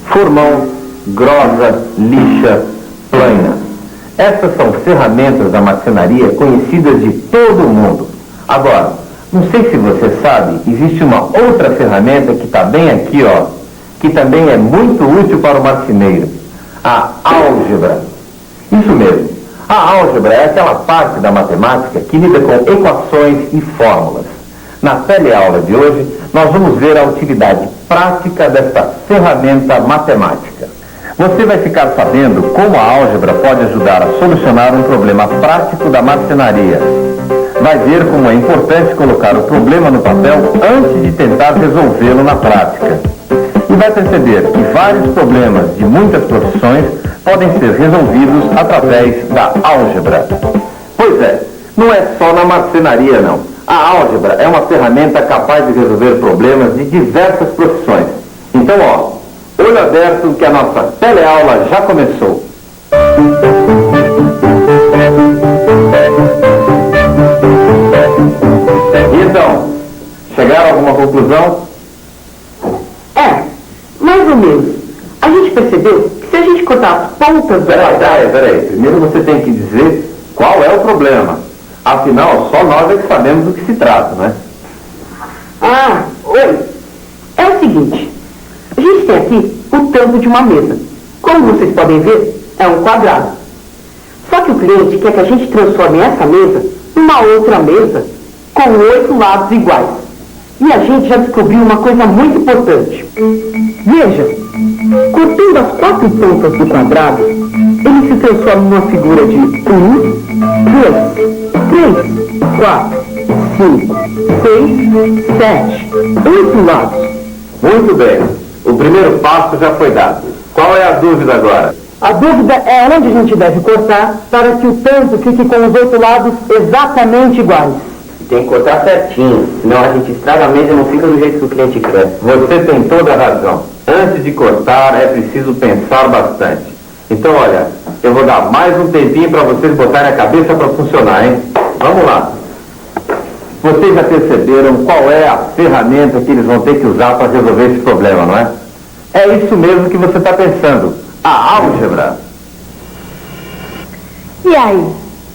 Formão, grossa, lixa, plana. Essas são ferramentas da marcenaria conhecidas de todo o mundo. Agora, não sei se você sabe, existe uma outra ferramenta que está bem aqui, ó, que também é muito útil para o marceneiro. A álgebra. Isso mesmo. A álgebra é aquela parte da matemática que lida com equações e fórmulas. Na teleaula de hoje, nós vamos ver a utilidade prática desta ferramenta matemática. Você vai ficar sabendo como a álgebra pode ajudar a solucionar um problema prático da marcenaria. Vai ver como é importante colocar o problema no papel antes de tentar resolvê-lo na prática. E vai perceber que vários problemas de muitas profissões podem ser resolvidos através da álgebra. Pois é, não é só na marcenaria, não. A álgebra é uma ferramenta capaz de resolver problemas de diversas profissões. Então, ó, olho aberto que a nossa teleaula já começou. E então, chegaram a alguma conclusão? Mais ou menos. A gente percebeu que se a gente cortar as pontas do quadrado... Peraí. Primeiro você tem que dizer qual é o problema. Afinal, só nós é que sabemos do que se trata, né? Oi. É o seguinte. A gente tem aqui o tampo de uma mesa. Como vocês podem ver, é um quadrado. Só que o cliente quer que a gente transforme essa mesa numa outra mesa com 8 lados iguais. E a gente já descobriu uma coisa muito importante. Veja, cortando as 4 pontas do quadrado, ele se transforma numa figura de 1, 2, 3, 4, 5, 6, 7, 8 lados. Muito bem. O primeiro passo já foi dado. Qual é a dúvida agora? A dúvida é onde a gente deve cortar para que o tampo fique com os 8 lados exatamente iguais. Tem que cortar certinho, senão a gente estraga a mesa e não fica do jeito que o cliente quer. Você tem toda a razão. Antes de cortar, é preciso pensar bastante. Então, olha, eu vou dar mais um tempinho para vocês botarem a cabeça para funcionar, hein? Vamos lá. Vocês já perceberam qual é a ferramenta que eles vão ter que usar para resolver esse problema, não é? É isso mesmo que você está pensando. A álgebra. E aí?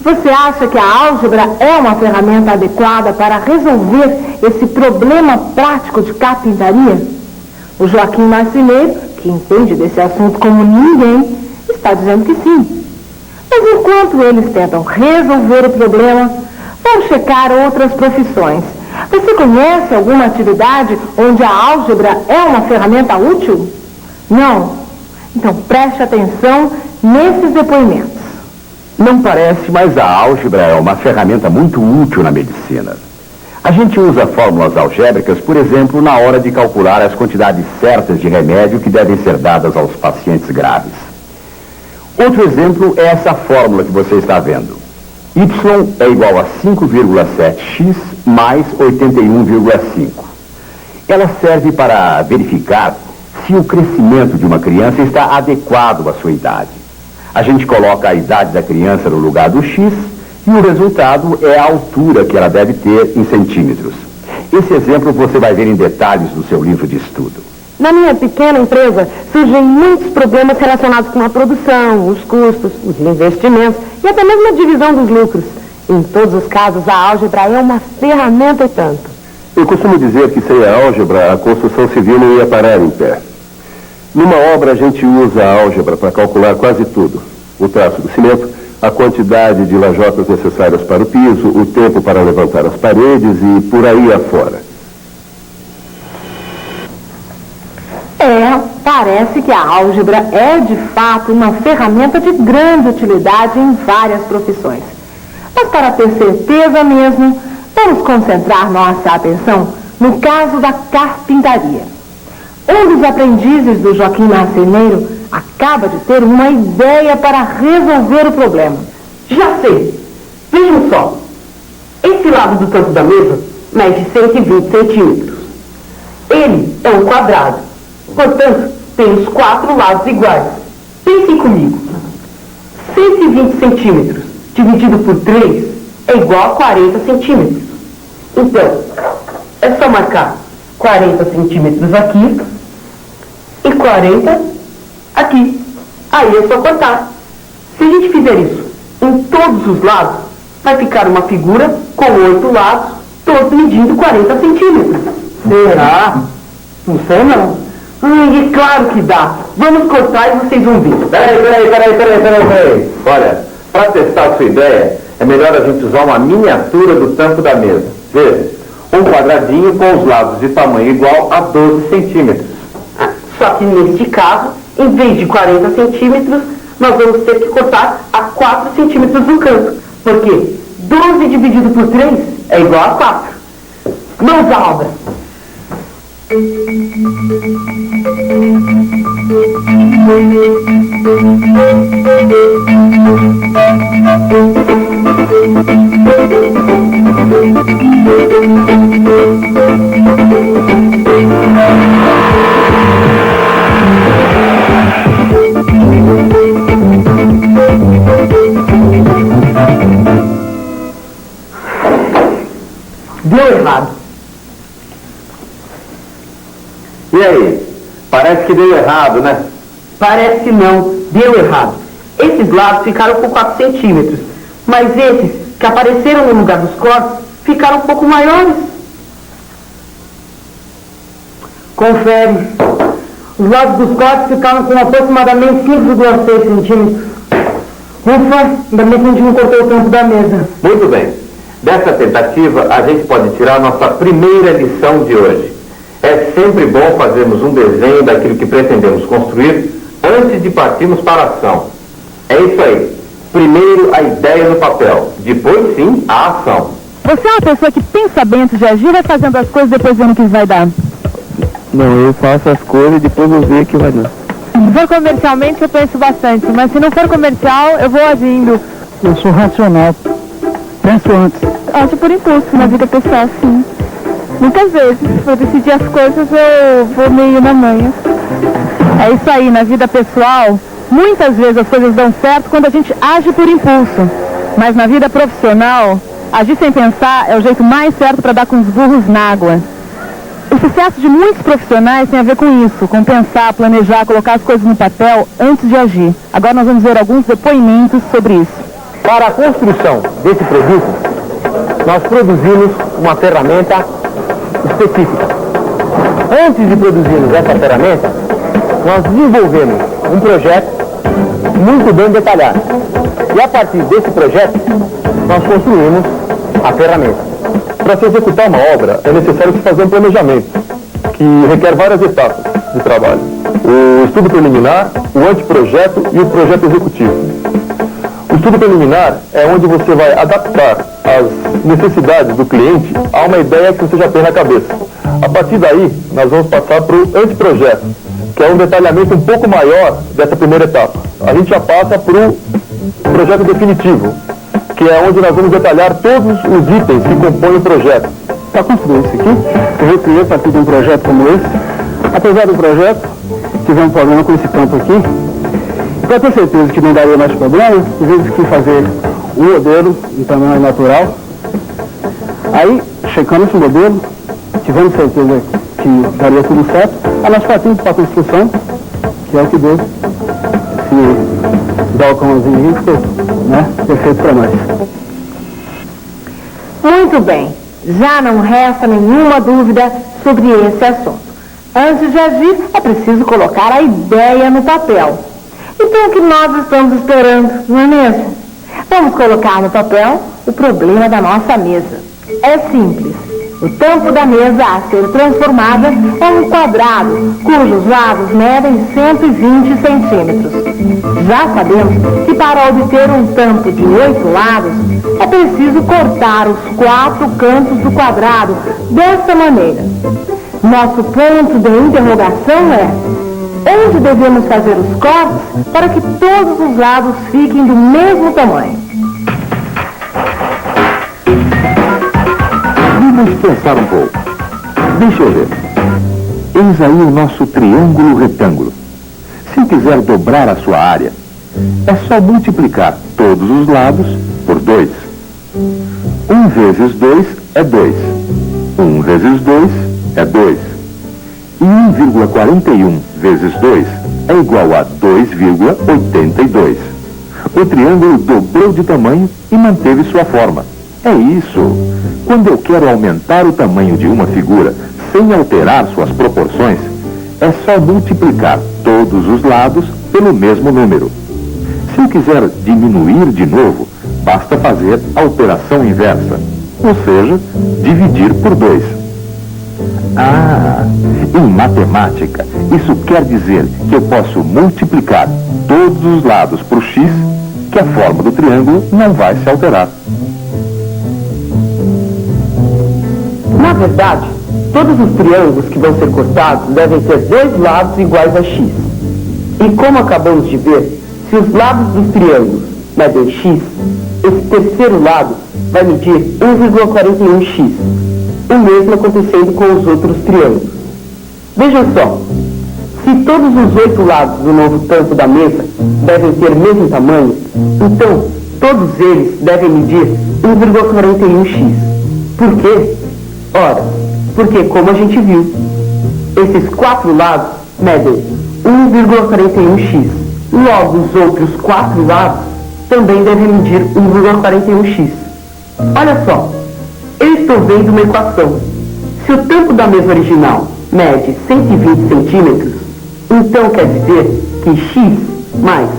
Você acha que a álgebra é uma ferramenta adequada para resolver esse problema prático de carpintaria? O Joaquim Marceneiro, que entende desse assunto como ninguém, está dizendo que sim. Mas enquanto eles tentam resolver o problema, vamos checar outras profissões. Você conhece alguma atividade onde a álgebra é uma ferramenta útil? Não? Então preste atenção nesses depoimentos. Não parece, mas a álgebra é uma ferramenta muito útil na medicina. A gente usa fórmulas algébricas, por exemplo, na hora de calcular as quantidades certas de remédio que devem ser dadas aos pacientes graves. Outro exemplo é essa fórmula que você está vendo. Y é igual a 5,7x mais 81,5. Ela serve para verificar se o crescimento de uma criança está adequado à sua idade. A gente coloca a idade da criança no lugar do x e o resultado é a altura que ela deve ter em centímetros. Esse exemplo você vai ver em detalhes no seu livro de estudo. Na minha pequena empresa, surgem muitos problemas relacionados com a produção, os custos, os investimentos e até mesmo a divisão dos lucros. Em todos os casos, a álgebra é uma ferramenta e tanto. Eu costumo dizer que sem a álgebra, a construção civil não ia parar em pé. Numa obra, a gente usa a álgebra para calcular quase tudo. O traço do cimento, a quantidade de lajotas necessárias para o piso, o tempo para levantar as paredes e por aí afora. Parece que a álgebra é, de fato, uma ferramenta de grande utilidade em várias profissões. Mas para ter certeza mesmo, vamos concentrar nossa atenção no caso da carpintaria. Um dos aprendizes do Joaquim Marceneiro acaba de ter uma ideia para resolver o problema. Já sei. Vejam só. Esse lado do tampo da mesa mede 120 centímetros. Ele é um quadrado. Portanto, tem os 4 lados iguais. Pensem comigo. 120 centímetros dividido por 3 é igual a 40 centímetros. Então, é só marcar 40 centímetros aqui e 40 aqui. Aí é só cortar. Se a gente fizer isso em todos os lados, vai ficar uma figura com 8 lados, todos medindo 40 centímetros. Será? Não sei não. É claro que dá. Vamos cortar e vocês vão ver. Peraí. Olha, para testar a sua ideia, é melhor a gente usar uma miniatura do tampo da mesa. Veja, um quadradinho com os lados de tamanho igual a 12 centímetros. Só que neste caso, em vez de 40 centímetros, nós vamos ter que cortar a 4 centímetros no canto. Porque 12 dividido por 3 é igual a 4. Mãos à obra. Deu errado. E aí? Parece que deu errado, né? Parece que não, deu errado. Esses lados ficaram com 4 centímetros, mas esses que apareceram no lugar dos cortes ficaram um pouco maiores. Confere. Os lados dos cortes ficaram com aproximadamente 5,6 centímetros. Ufa, ainda bem que a gente não cortou o tampo da mesa. Muito bem. Dessa tentativa, a gente pode tirar a nossa primeira lição de hoje. É sempre bom fazermos um desenho daquilo que pretendemos construir antes de partirmos para a ação. É isso aí. Primeiro a ideia no papel, depois sim a ação. Você é uma pessoa que pensa bem antes de agir, vai fazendo as coisas depois vendo o que vai dar? Não, eu faço as coisas e depois vou ver o que vai dar. Se for comercialmente, eu penso bastante, mas se não for comercial, eu vou agindo. Eu sou racional. Penso antes. Acho por impulso, na vida pessoal, sim. Muitas vezes, para decidir as coisas, eu vou meio na manha. É isso aí, na vida pessoal, muitas vezes as coisas dão certo quando a gente age por impulso. Mas na vida profissional, agir sem pensar é o jeito mais certo para dar com os burros na água. O sucesso de muitos profissionais tem a ver com isso, com pensar, planejar, colocar as coisas no papel antes de agir. Agora nós vamos ver alguns depoimentos sobre isso. Para a construção desse produto, nós produzimos uma ferramenta específica. Antes de produzirmos essa ferramenta, nós desenvolvemos um projeto muito bem detalhado. E a partir desse projeto, nós construímos a ferramenta. Para se executar uma obra, é necessário se fazer um planejamento, que requer várias etapas de trabalho. O estudo preliminar, o anteprojeto e o projeto executivo. O estudo preliminar é onde você vai adaptar as necessidades do cliente a uma ideia que você já tem na cabeça. A partir daí, nós vamos passar para o anteprojeto, que é um detalhamento um pouco maior dessa primeira etapa. A gente já passa para o projeto definitivo, que é onde nós vamos detalhar todos os itens que compõem o projeto. Para construir isso aqui, eu criei a partir de um projeto como esse. Apesar do projeto, tive um problema com esse campo aqui. Para ter certeza que não daria mais problema, tive que fazer um modelo em tamanho natural. Aí, checando esse modelo, tivemos certeza que daria tudo certo. Aí nós partimos para a construção, que é o que deu esse balcãozinho que ficou, né, perfeito para nós. Muito bem, já não resta nenhuma dúvida sobre esse assunto. Antes de agir, é preciso colocar a ideia no papel. Então, o que nós estamos esperando, não é mesmo? Vamos colocar no papel o problema da nossa mesa. É simples. O tampo da mesa a ser transformada é um quadrado, cujos lados medem 120 centímetros. Já sabemos que para obter um tampo de 8 lados, é preciso cortar os 4 cantos do quadrado dessa maneira. Nosso ponto de interrogação é: onde devemos fazer os cortes para que todos os lados fiquem do mesmo tamanho? Vamos pensar um pouco. Deixa eu ver. Eis aí o nosso triângulo retângulo. Se eu quiser dobrar a sua área, É só multiplicar todos os lados por 2. 1 vezes 2 é 2. 1 vezes 2 é 2. E 1,41 vezes 2 é igual a 2,82. O triângulo dobrou de tamanho e manteve sua forma. É isso. Quando eu quero aumentar o tamanho de uma figura sem alterar suas proporções, é só multiplicar todos os lados pelo mesmo número. Se eu quiser diminuir de novo, basta fazer a operação inversa, ou seja, dividir por 2. Em matemática, isso quer dizer que eu posso multiplicar todos os lados por x, que a forma do triângulo não vai se alterar. Na verdade, todos os triângulos que vão ser cortados devem ter 2 lados iguais a x. E como acabamos de ver, se os lados dos triângulos medem x, esse terceiro lado vai medir 1,41x. O mesmo acontecendo com os outros triângulos. Vejam só, se todos os 8 lados do novo tampo da mesa devem ter o mesmo tamanho, então todos eles devem medir 1,41x. Por quê? Ora, porque como a gente viu, esses 4 lados medem 1,41x. Logo, os outros 4 lados também devem medir 1,41x. Olha só, eu estou vendo uma equação. Se o tampo da mesa original mede 120 centímetros, então quer dizer que x mais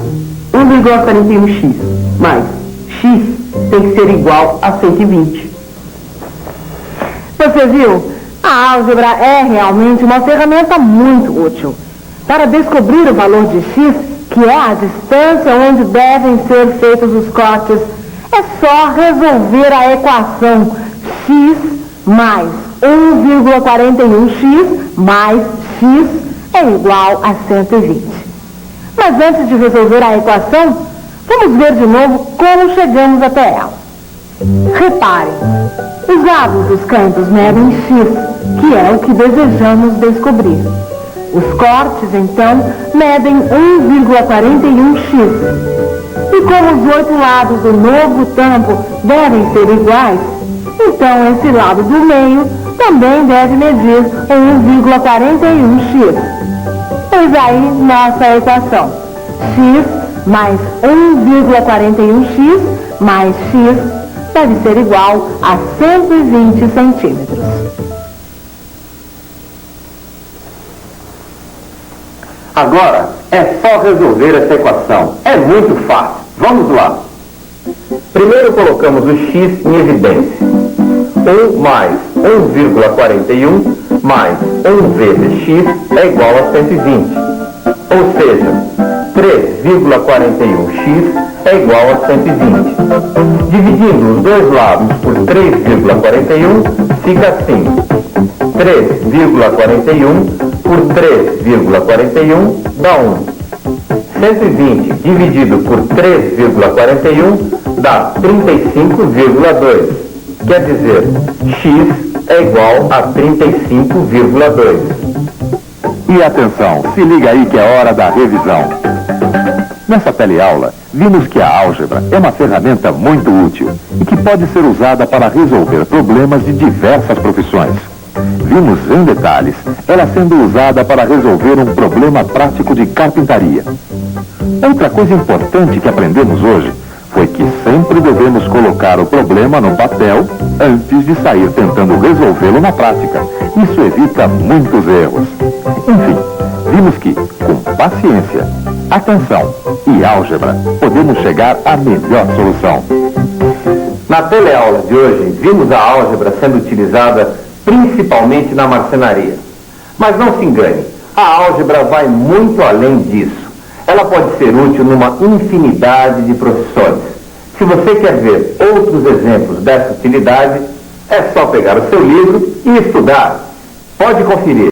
1,41x mais x tem que ser igual a 120. Você viu? A álgebra é realmente uma ferramenta muito útil para descobrir o valor de x, que é a distância onde devem ser feitos os cortes. É só resolver a equação x mais 1,41x mais x é igual a 120. Mas antes de resolver a equação, vamos ver de novo como chegamos até ela. Reparem, os lados dos cantos medem x, que é o que desejamos descobrir. Os cortes, então, medem 1,41x. E como os 8 lados do novo tampo devem ser iguais, então esse lado do meio também deve medir 1,41x. Eis aí nossa equação. X mais 1,41x mais x deve ser igual a 120 centímetros. Agora, é só resolver essa equação. É muito fácil. Vamos lá. Primeiro colocamos o x em evidência. 1 mais 1,41 mais 1 vezes x é igual a 120. Ou seja, 3,41x é igual a 120. Dividindo os dois lados por 3,41, fica assim. 3,41 por 3,41 dá 1. 120 dividido por 3,41 dá 35,2. Quer dizer, x é igual a 35,2. E atenção, se liga aí que é hora da revisão. Nessa teleaula, vimos que a álgebra é uma ferramenta muito útil e que pode ser usada para resolver problemas de diversas profissões. Vimos em detalhes ela sendo usada para resolver um problema prático de carpintaria. Outra coisa importante que aprendemos hoje foi que sempre devemos colocar o problema no papel antes de sair tentando resolvê-lo na prática. Isso evita muitos erros. Enfim, vimos que, com paciência, atenção e álgebra, podemos chegar à melhor solução. Na teleaula de hoje, vimos a álgebra sendo utilizada principalmente na marcenaria. Mas não se engane, a álgebra vai muito além disso. Ela pode ser útil numa infinidade de profissões. Se você quer ver outros exemplos dessa utilidade, é só pegar o seu livro e estudar. Pode conferir.